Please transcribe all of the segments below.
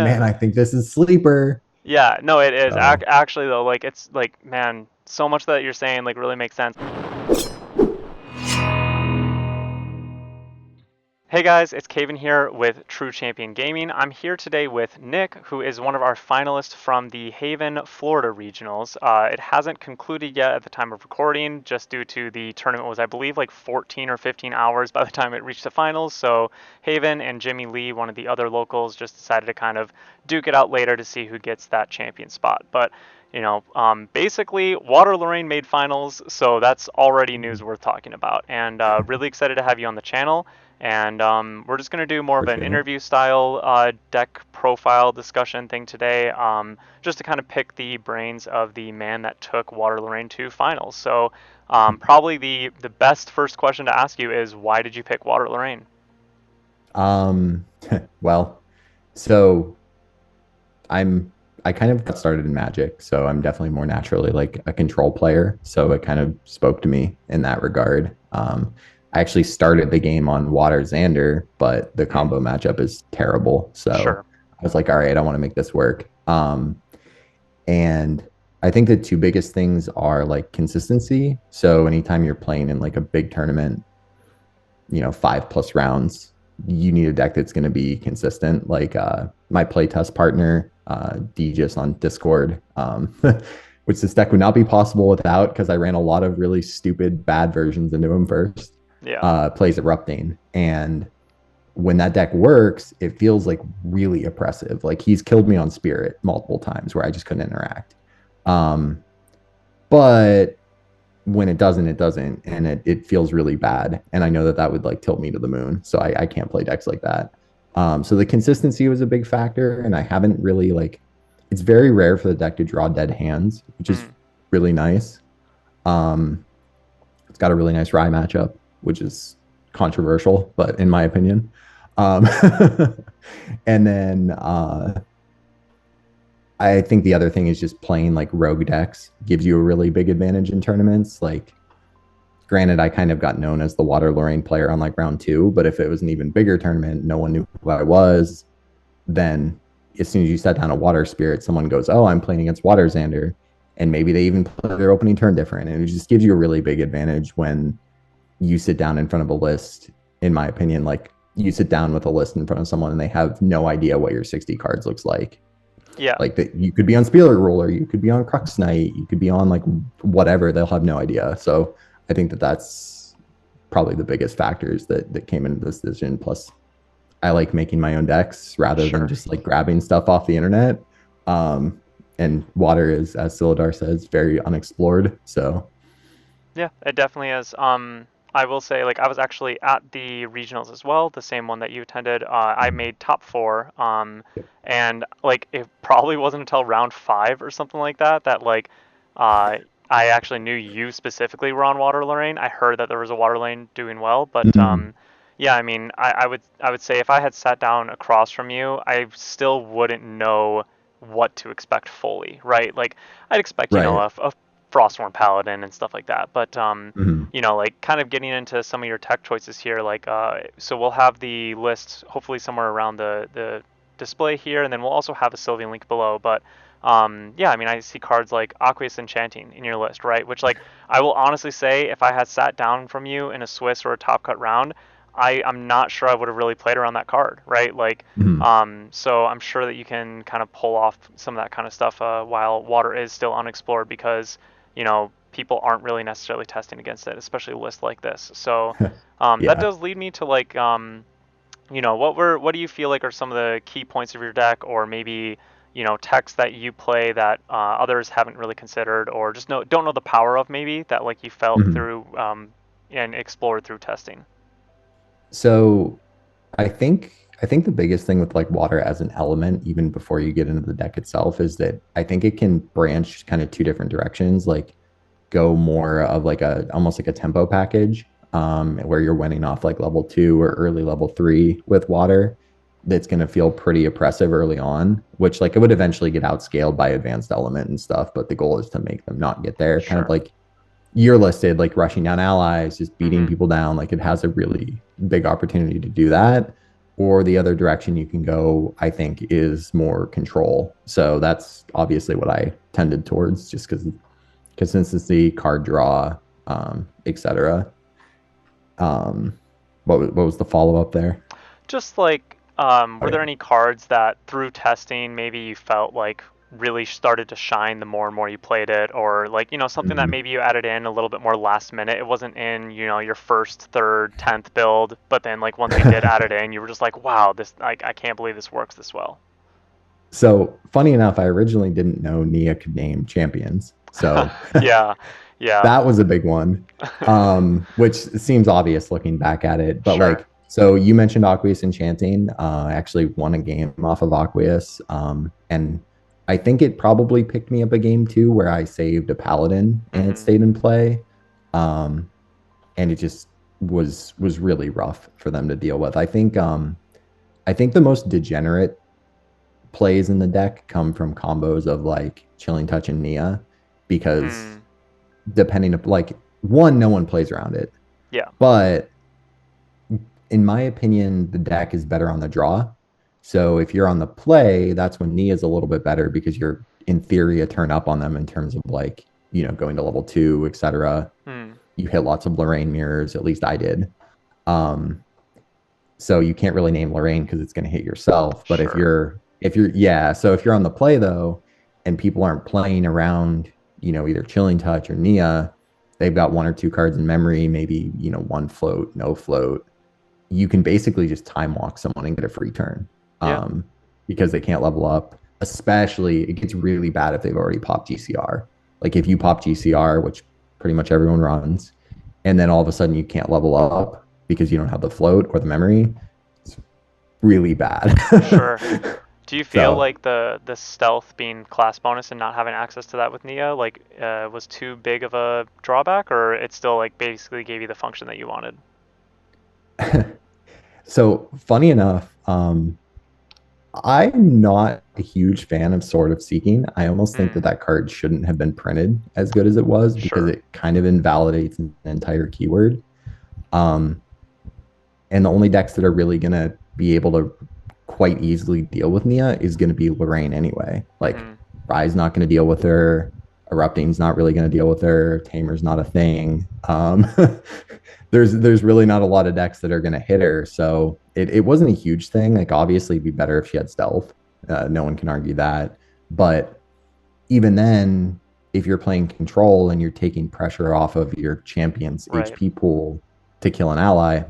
man, I think this is sleeper. Yeah, no, it is. So Actually, though, like, it's like, man, so much that you're saying, like, really makes sense. Hey guys, it's Caban here with True Champion Gaming. I'm here today with Nick, who is one of our finalists from the Haven, Florida regionals. It hasn't concluded yet at the time of recording, just due to the tournament was, I believe, like 14 or 15 hours by the time it reached the finals. So Haven and Jimmy Lee, one of the other locals, just decided to kind of duke it out later to see who gets that champion spot. But basically, Water Lorraine made finals, so that's already news worth talking about. And really excited to have you on the channel. And we're just going to do more of an appreciate it. interview style deck profile discussion thing today, just to kind of pick the brains of the man that took Water Lorraine to finals. So probably the best first question to ask you is, why did you pick Water Lorraine? Um, well, so I kind of got started in Magic, so I'm definitely more naturally like a control player. So it kind of spoke to me in that regard. I actually started the game on Water Xander, but the Mm, combo matchup is terrible. So sure. I was like, all right, I want to make this work. And I think the two biggest things are like consistency. So anytime you're playing in like a big tournament, 5+ rounds, you need a deck that's going to be consistent. Like my playtest partner, DJs on Discord, which this deck would not be possible without because I ran a lot of really stupid bad versions into him first. Yeah. Plays Erupting, and when that deck works, it feels like really oppressive. Like he's killed me on Spirit multiple times where I just couldn't interact. Um, but when it doesn't, it doesn't, and it feels really bad. And I know that that would like tilt me to the moon, so I can't play decks like that. So the consistency was a big factor, and I haven't really like. It's very rare for the deck to draw dead hands, which is Mm, really nice. Um, it's got a really nice Rye matchup, which is controversial, but in my opinion. Um, and then I think the other thing is just playing like rogue decks gives you a really big advantage in tournaments. Like, granted, I kind of got known as the Water Lorraine player on like round two, but if it was an even bigger tournament, no one knew who I was, then as soon as you set down a Water Spirit, someone goes, "Oh, I'm playing against Water Xander," and maybe they even play their opening turn different, and it just gives you a really big advantage when you sit down in front of a list. In my opinion, like you sit down with a list in front of someone and they have no idea what your 60 cards looks like. yeah. Like that, you could be on Spieler Ruler, you could be on Crux Knight, you could be on like whatever. They'll have no idea. So I think that that's probably the biggest factors that came into this decision. Plus, I like making my own decks rather than Sure. just like grabbing stuff off the internet. And Water is, as Silidar says, very unexplored. So Yeah, it definitely is. I will say, like, I was actually at the regionals as well, the same one that you attended. I made top four. And like, it probably wasn't until round five or something like that that like, uh, I actually knew you specifically were on Water Lorraine. I heard that there was a Water Lane doing well, but mm, yeah, I mean, I would say if I had sat down across from you, I still wouldn't know what to expect fully, right? Like, I'd expect, right. a Frostborn Paladin and stuff like that. But Mm-hmm. like kind of getting into some of your tech choices here, like so we'll have the list hopefully somewhere around the display here, and then we'll also have a Sylvian link below. But yeah, I mean I see cards like Aqueous Enchanting in your list, right? Which like I will honestly say, if I had sat down from you in a Swiss or a top cut round, I'm not sure I would have really played around that card, right? Like Mm-hmm. so I'm sure that you can kind of pull off some of that kind of stuff while water is still unexplored because people aren't really necessarily testing against it, especially a list like this. So that Yeah. does lead me to like, what do you feel like are some of the key points of your deck, or maybe techs that you play that others haven't really considered, or just don't know the power of, maybe that like you felt Mm-hmm. through and explored through testing. So I think the biggest thing with like water as an element, even before you get into the deck itself, is that I think it can branch kind of two different directions. Like go more of like a almost like a tempo package, where you're winning off like level two or early level three with water. That's going to feel pretty oppressive early on, which like it would eventually get outscaled by advanced element and stuff. But the goal is to make them not get there. Kind of Sure. like you're listed, like rushing down allies, just beating Mm-hmm. people down. Like it has a really big opportunity to do that. or the other direction you can go, I think, is more control. So that's obviously what I tended towards, just because consistency, card draw, etc. What was the follow up there? Just like, Oh were yeah. there any cards that through testing maybe you felt like really started to shine the more and more you played it, or like, something that Mhm. maybe you added in a little bit more last minute? It wasn't in, your first, third, 10th build, but then like once you did add it in, you were just like, wow, this, like, I can't believe this works this well. So funny enough, I originally didn't know Nia could name champions. So Yeah, yeah, that was a big one, which seems obvious looking back at it. But sure. like, so you mentioned Aqueous Enchanting. I actually won a game off of Aqueous, and I think it probably picked me up a game too where I saved a Paladin and it Hmm. stayed in play, um, and it just was really rough for them to deal with. I think the most degenerate plays in the deck come from combos of like Chilling Touch and Nia, because Mm, depending up like one, no one plays around it. yeah, But in my opinion, the deck is better on the draw. So if you're on the play, that's when Nia's a little bit better because you're in theory a turn up on them in terms of like, going to level two, etc. mm, You hit lots of Lorraine mirrors, at least I did. Um, so you can't really name Lorraine because it's going to hit yourself. But sure. yeah, so if you're on the play though, and people aren't playing around, either Chilling Touch or Nia, they've got one or two cards in memory, maybe, one float, no float. You can basically just time walk someone and get a free turn, Yeah, um, because they can't level up. Especially, it gets really bad if they've already popped GCR. Like if you pop GCR, which pretty much everyone runs, and then all of a sudden you can't level up because you don't have the float or the memory, it's really bad. sure. Do you feel So like the stealth being class bonus and not having access to that with Nia like was too big of a drawback, or it still like basically gave you the function that you wanted? so funny enough, I'm not a huge fan of Sword of Seeking. I almost think that Mm, that card shouldn't have been printed as good as it was because sure. it kind of invalidates an entire keyword. Um, and the only decks that are really going to be able to quite easily deal with Nia is going to be Lorraine anyway. Like, Hmm. Rye's not going to deal with her. Erupting's not really going to deal with her. Tamer's not a thing. There's really not a lot of decks that are going to hit her. So it wasn't a huge thing. Like, obviously, it'd be better if she had stealth. No one can argue that. But even then, if you're playing control and you're taking pressure off of your champion's Right. HP pool to kill an ally,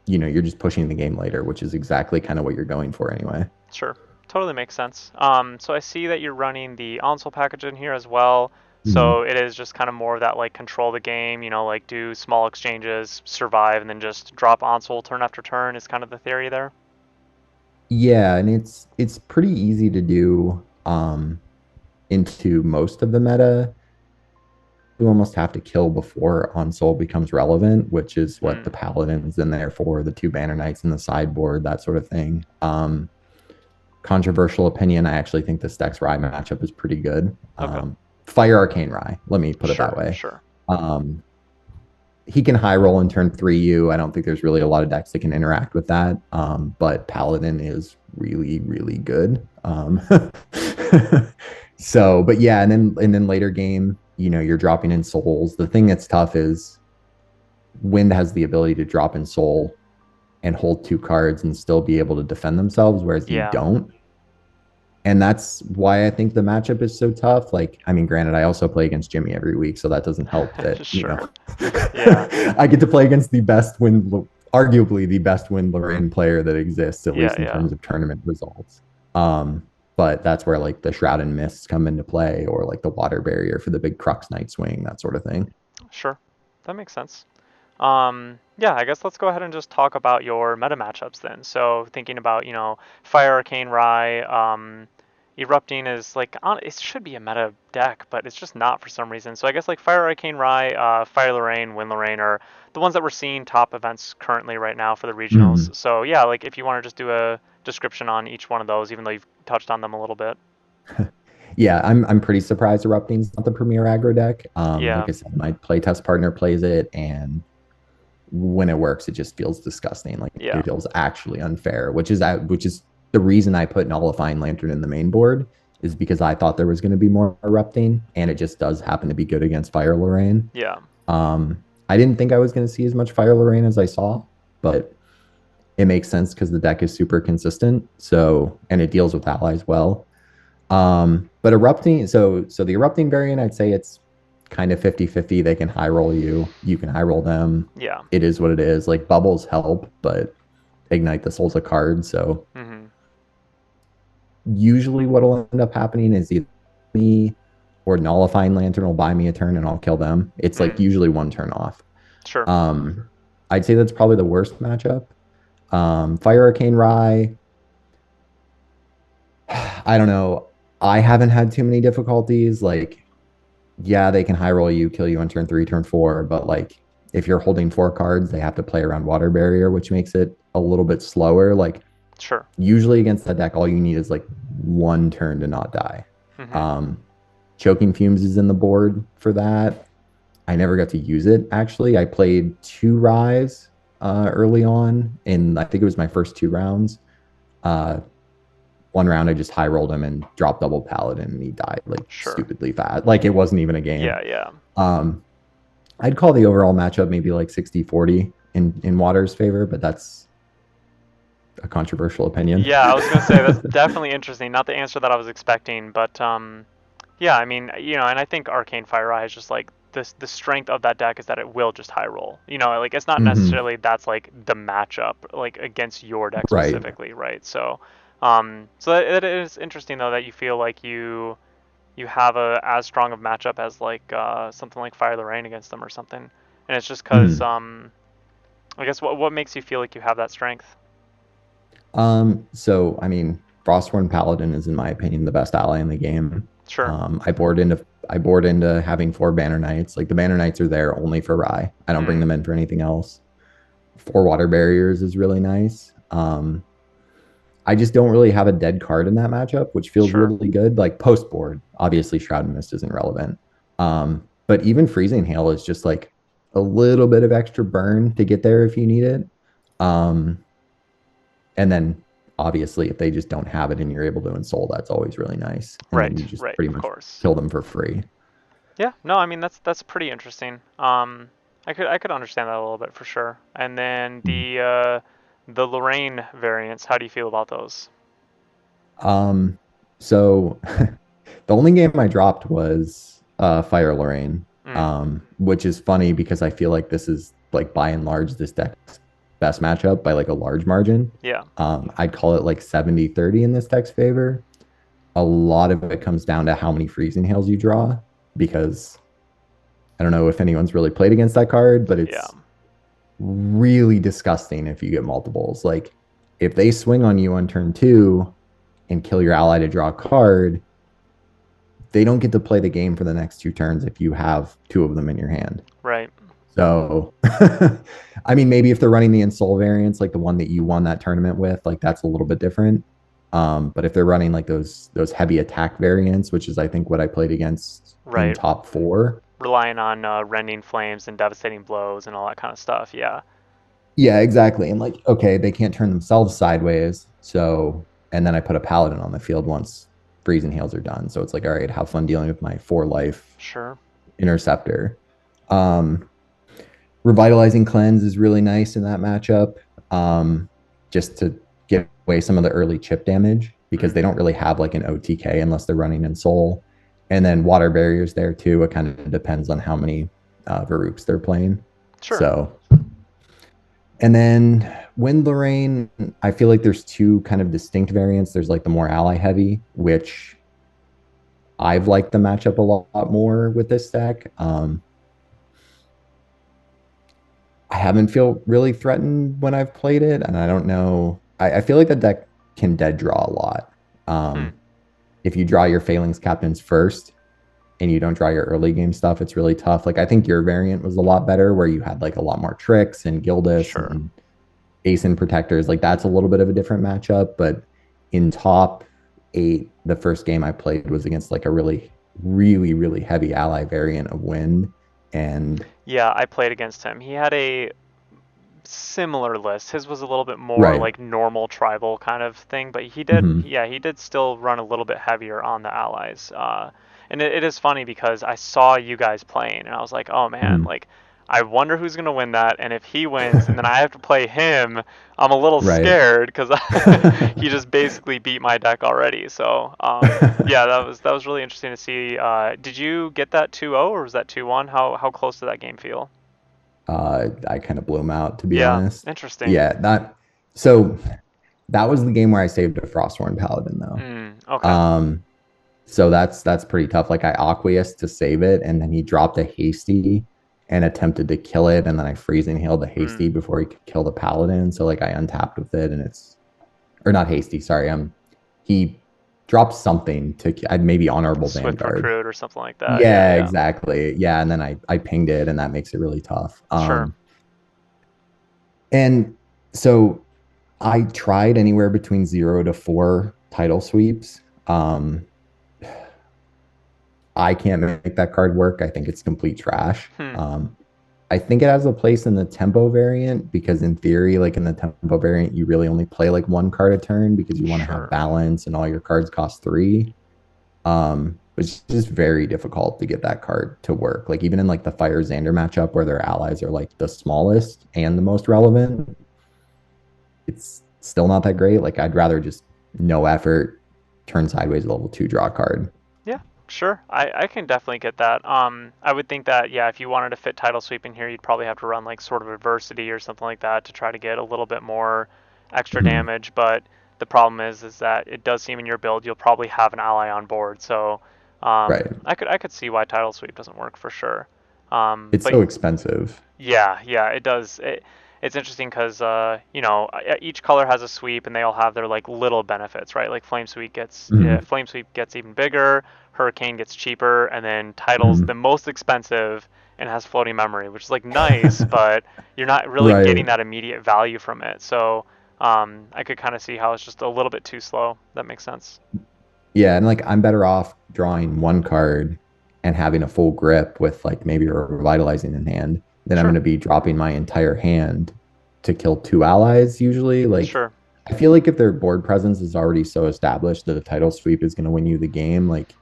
you're just pushing the game later, which is exactly kind of what you're going for anyway. Sure. Totally makes sense. So I see that you're running the console package in here as well. Mhm. So it is just kind of more of that like control the game, like do small exchanges, survive, and then just drop console turn after turn is kind of the theory there. Yeah, and it's pretty easy to do into most of the meta. You almost have to kill before on soul becomes relevant, which is what the Hmm. paladins in there for, the two banner knights in the sideboard, that sort of thing. Controversial opinion, I actually think the Stex Rye matchup is pretty good. Okay. Fire Arcane Rye, let me put it that Sure. way. Sure. Um, he can high roll and turn 3U. I don't think there's really a lot of decks that can interact with that. But Paladin is really, really good. So, but yeah, and then later game, you're dropping in souls. The thing that's tough is Wind has the ability to drop in soul and hold two cards and still be able to defend themselves, whereas you Yeah. don't. And that's why I think the matchup is so tough. Like, I mean, granted, I also play against Jimmy every week, so that doesn't help that, Sure. Yeah. I get to play against the best win, arguably the best win Lorraine player that exists, at Yeah. least in Yeah. terms of tournament results. But that's where like the Shroud and Mists come into play, or like the water barrier for the big Crux Night swing, that sort of thing. Sure. That makes sense. Yeah, I guess let's go ahead and just talk about your meta matchups then. So thinking about, Fire Arcane Rye, Erupting is like it should be a meta deck, but it's just not for some reason. So I guess like Fire Arcane Rye, Fire Lorraine, Wind Lorraine are the ones that we're seeing top events currently right now for the regionals. Mhm. So yeah, like if you want to just do a description on each one of those, even though you've touched on them a little bit. Yeah, I'm pretty surprised Erupting's not the premier aggro deck. Yeah. Like I said, my playtest partner plays it, and when it works, it just feels disgusting. Like Yeah. it feels actually unfair, which is the reason I put Nullifying Lantern in the main board is because I thought there was going to be more erupting, and it just does happen to be good against Fire Lorraine. Yeah. I didn't think I was going to see as much Fire Lorraine as I saw, but it makes sense because the deck is super consistent. So, and it deals with allies well. But erupting, so the erupting variant, I'd say it's kind of 50-50. They can high roll you, you can high roll them. Yeah. It is what it is. Like bubbles help, but ignite the soul's a card. So usually what'll end up happening is either me or Nullifying Lantern will buy me a turn and I'll kill them. It's like usually one turn off. Sure. I'd say that's probably the worst matchup. Fire Arcane Rye, I don't know. I haven't had too many difficulties. Like, yeah, they can high roll you, kill you on turn 3, turn 4, but like if you're holding 4 cards, they have to play around Water Barrier, which makes it a little bit slower. Like, sure. Usually against that deck, all you need is like one turn to not die. Choking Fumes is in the board for that. I never got to use it, actually. I played 2 Rise early on, and I think it was my first 2 rounds. One round I just high rolled him and dropped double Paladin, and he died like stupidly fast. Like it wasn't even a game. Yeah. I'd call the overall matchup maybe like 60-40 in Water's favor, but that's a controversial opinion. Yeah, I was gonna say that's definitely interesting. Not the answer that I was expecting, but yeah, I mean, and I think Arcane Fire Eye is just like the strength of that deck is that it will just high roll. Like it's not necessarily that's like the matchup like against your deck specifically, right? So, it is interesting though that you feel like you have a as strong of matchup as like something like Fire Lorraine against them or something, and it's just because I guess what makes you feel like you have that strength? So I mean, Frostborn Paladin is, in my opinion, the best ally in the game. Sure. I board into having 4 Banner Knights. Like the Banner Knights are there only for Rye. I don't bring them in for anything else. 4 Water Barriers is really nice. I just don't really have a dead card in that matchup, which feels really good. Like post board, obviously Shroud and Mist isn't relevant. But even Freezing Hail is just like a little bit of extra burn to get there if you need it. And then obviously if they just don't have it and you're able to ensoul, that's always really nice. And then you just pretty much kill them for free. Yeah, no, I mean that's pretty interesting. I could understand that a little bit for sure. And then the Lorraine variants, how do you feel about those? So the only game I dropped was Fire Lorraine. Which is funny because I feel like this is like by and large this deck's best matchup by like a large margin. Yeah. I'd call it like 70-30 in this deck's favor. A lot of it comes down to how many Freezing Hails you draw, because I don't know if anyone's really played against that card, but it's really disgusting if you get multiples. Like if they swing on you on turn 2 and kill your ally to draw a card, they don't get to play the game for the next 2 turns if you have 2 of them in your hand. Right. So, I mean, maybe if they're running the Ensoul variants, like the one that you won that tournament with, like that's a little bit different. But if they're running like those heavy attack variants, which is I think what I played against in top 4, relying on rending flames and devastating blows and all that kind of stuff. Yeah. Yeah, exactly. And like, okay, they can't turn themselves sideways. So, and then I put a Paladin on the field once Freezing Hails are done. So it's like, all right, have fun dealing with my 4 life interceptor. Revitalizing Cleanse is really nice in that matchup, just to give away some of the early chip damage, because they don't really have like an OTK unless they're running Ensoul. And then Water Barriers there too. It kind of depends on how many Varuks they're playing. So, and then Wind Lorraine, I feel like there's 2 kind of distinct variants. There's like the more ally heavy, which I've liked the matchup a lot more with this deck. I haven't feel really threatened when I've played it, and I don't know. I feel like the deck can dead draw a lot. If you draw your Phalanx Captains first and you don't draw your early game stuff, it's really tough. Like I think your variant was a lot better, where you had like a lot more tricks and Gildas and Ace Protectors. Like that's a little bit of a different matchup. But in top 8, the first game I played was against like a really, really, really heavy ally variant of Wind. And yeah, I played against him. He had a similar list. His was a little bit more Right. like normal tribal kind of thing, but Hmm. yeah, he did still run a little bit heavier on the allies. And it is funny because I saw you guys playing, and I was like, oh man, Hmm. like I wonder who's gonna win that, and if he wins, and then I have to play him, I'm a little Right. scared because he just basically beat my deck already. So yeah, that was really interesting to see. Did you get that 2-0 or was that 2-1? How close did that game feel? I kind of blew him out, to be Yeah, honest. interesting. Yeah, so that was the game where I saved a Frosthorn Paladin though. Okay. Um, so that's pretty tough. Like I acquiesced to save it, and then he dropped a hasty and attempted to kill it, and then I freezing hailed the hasty Mm. before he could kill the paladin. So like I untapped with it, and it's or not hasty, sorry. He dropped something to I'd maybe honorable Swift vanguard. recruit or something like that. Yeah, Yeah, yeah. exactly. Yeah, and then I pinged it, and that makes it really tough. Sure. And so I tried anywhere between 0 to 4 title sweeps. Um, I can't make that card work. I think it's complete trash. Hmm. I think it has a place in the tempo variant because, in theory, like in the tempo variant, you really only play like one card a turn because you want to have Sure. balance and all your cards cost 3. It's just very difficult to get that card to work. Like even in like the Fire Xander matchup where their allies are like the smallest and the most relevant, it's still not that great. Like I'd rather just no effort, turn sideways level 2 draw card. Yeah, sure. I can definitely get that. I would think that, yeah, if you wanted to fit title sweep in here, you'd probably have to run like sort of adversity or something like that to try to get a little bit more extra Mhm. damage. But the problem is that it does seem in your build you'll probably have an ally on board. So Right. I could see why title sweep doesn't work for sure. It's But so expensive. yeah, yeah, it does. It's interesting because each color has a sweep and they all have their like little benefits, right? Like Mhm. Flame Sweep gets even bigger, Hurricane gets cheaper, and then Title's the Mhm. most expensive and has floating memory, which is like nice, but you're not really getting Right. that immediate value from it. So I could kind of see how it's just a little bit too slow. That makes sense. Yeah, and like I'm better off drawing one card and having a full grip with like maybe a revitalizing in hand than I'm going Sure, to be dropping my entire hand to kill 2 allies usually. Like sure. I feel like if their board presence is already so established that a title sweep is going to win you the game, like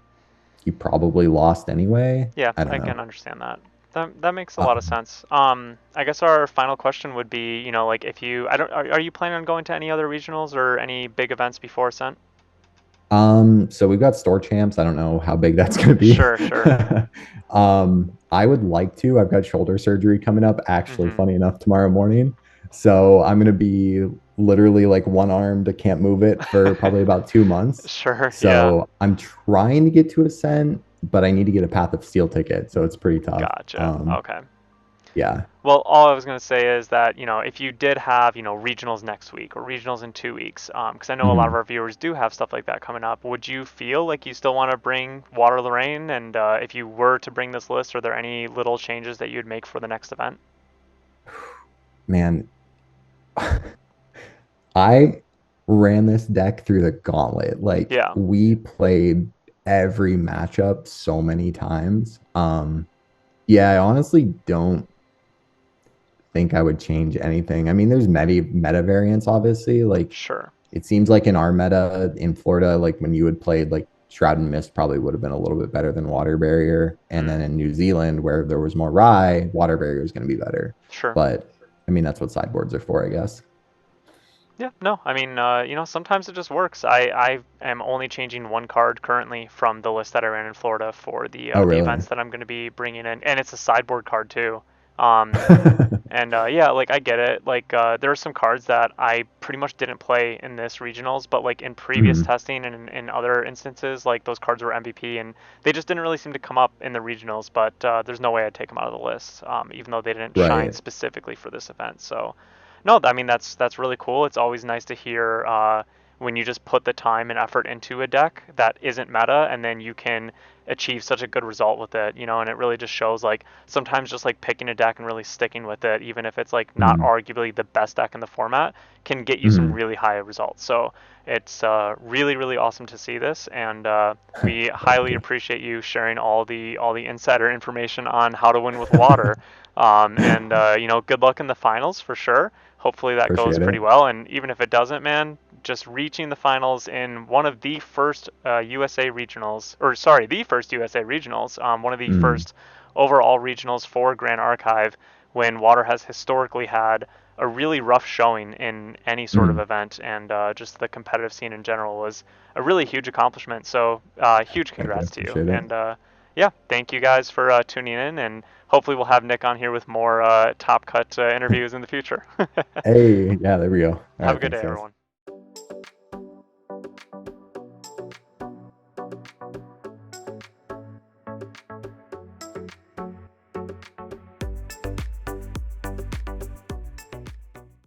you probably lost anyway. Yeah, I don't I know. can understand that. That makes a lot of Um, sense. I guess our final question would be, like if you, I don't, are you planning on going to any other regionals or any big events before Ascent? so we've got store champs. I don't know how big that's going to be. Sure, sure. I would like to. I've got shoulder surgery coming up, actually, Mm-hmm. funny enough, tomorrow morning. So I'm going to be literally like one armed, I can't move it for probably about 2 months. Sure, yeah. So I'm trying to get to Ascent, but I need to get a Path of Steel ticket. So it's pretty tough. Gotcha. Okay. Yeah. Well, all I was going to say is that, if you did have, regionals next week or regionals in 2 weeks, because I know a lot of Mhm. our viewers do have stuff like that coming up, would you feel like you still want to bring Water Lorraine? And if you were to bring this list, are there any little changes that you'd make for the next event? Man, I ran this deck through the gauntlet. Like Yeah, we played every matchup so many times. Yeah, I honestly don't think I would change anything. I mean, there's meta variants, obviously. Like sure. it seems like in our meta in Florida, like when you had played like Shroud and Mist probably would have been a little bit better than Water Barrier. And then Mm, in New Zealand, where there was more Rye, Water Barrier is going to be better. sure. But I mean, that's what sideboards are for, I guess. Yeah, no, I mean, sometimes it just works. I am only changing one card currently from the list that I ran in Florida for Oh, the really? events that I'm going to be bringing in, and it's a sideboard card too. Um, and yeah, like I get it. Like there are some cards that I pretty much didn't play in this regionals, but like in previous Mhm. testing and in other instances, like those cards were MVP, and they just didn't really seem to come up in the regionals. But there's no way I'd take them out of the list, even though they didn't shine Right. specifically for this event. So. No, I mean that's really cool. It's always nice to hear when you just put the time and effort into a deck that isn't meta, and then you can achieve such a good result with it. And it really just shows like sometimes just like picking a deck and really sticking with it, even if it's like not Mhm. arguably the best deck in the format, can get you some Mhm. really high results. So it's really really awesome to see this, and we Thank highly you. appreciate you sharing all the insider information on how to win with water. And good luck in the finals for sure. Hopefully that goes Appreciate pretty it. well. And even if it doesn't, man, just reaching the finals in one of the first USA regionals, or sorry, the first USA regionals, one of the Mm, first overall regionals for Grand Archive, when Water has historically had a really rough showing in any sort of mm. event, and just the competitive scene in general was a really huge accomplishment. So huge Thank you. congrats to you. Appreciate it. And yeah, thank you guys for tuning in, and hopefully we'll have Nick on here with more top cut interviews in the future. Hey, yeah, there we go. All Have a right. good day, Thanks, guys. everyone.